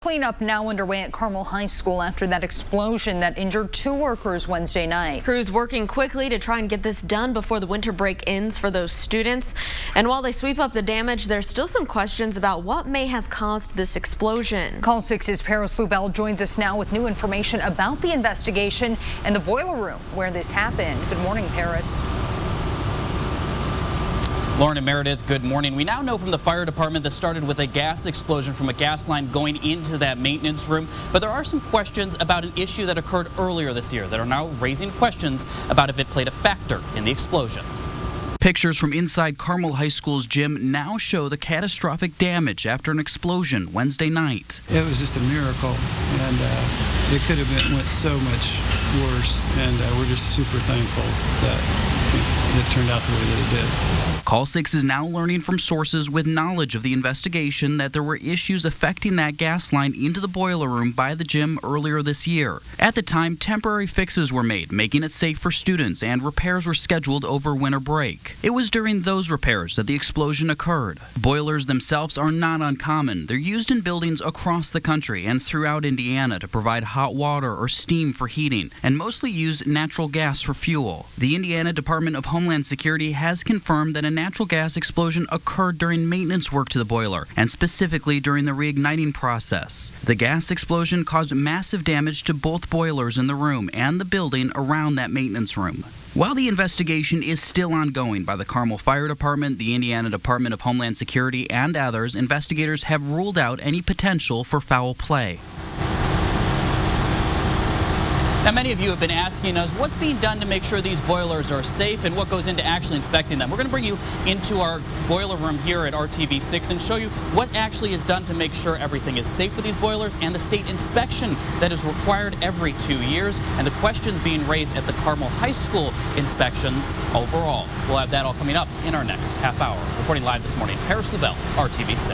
Cleanup now underway at Carmel High School after that explosion that injured 2 workers Wednesday night. Crews working quickly to try and get this done before the winter break ends for those students. And while they sweep up the damage, there's still some questions about what may have caused this explosion. Call 6's Paris Lubell joins us now with new information about the investigation and the boiler room where this happened. Good morning, Paris. Lauren and Meredith, good morning. We now know from the fire department that started with a gas explosion from a gas line going into that maintenance room. But there are some questions about an issue that occurred earlier this year that are now raising questions about if it played a factor in the explosion. Pictures from inside Carmel High School's gym now show the catastrophic damage after an explosion Wednesday night. It was just a miracle, and it could have went so much worse, and we're just super thankful that it turned out the way that it did. Call 6 is now learning from sources with knowledge of the investigation that there were issues affecting that gas line into the boiler room by the gym earlier this year. At the time, temporary fixes were made, making it safe for students, and repairs were scheduled over winter break. It was during those repairs that the explosion occurred. Boilers themselves are not uncommon. They're used in buildings across the country and throughout Indiana to provide hot water or steam for heating, and mostly use natural gas for fuel. The Indiana Department of Homeland Security has confirmed that a natural gas explosion occurred during maintenance work to the boiler, and specifically during the reigniting process. The gas explosion caused massive damage to both boilers in the room and the building around that maintenance room. While the investigation is still ongoing by the Carmel Fire Department, the Indiana Department of Homeland Security, and others, investigators have ruled out any potential for foul play. Now, many of you have been asking us what's being done to make sure these boilers are safe and what goes into actually inspecting them. We're going to bring you into our boiler room here at RTV6 and show you what actually is done to make sure everything is safe with these boilers and the state inspection that is required every 2 years and the questions being raised at the Carmel High School inspections overall. We'll have that all coming up in our next half hour. Reporting live this morning, Paris Lubell, RTV6.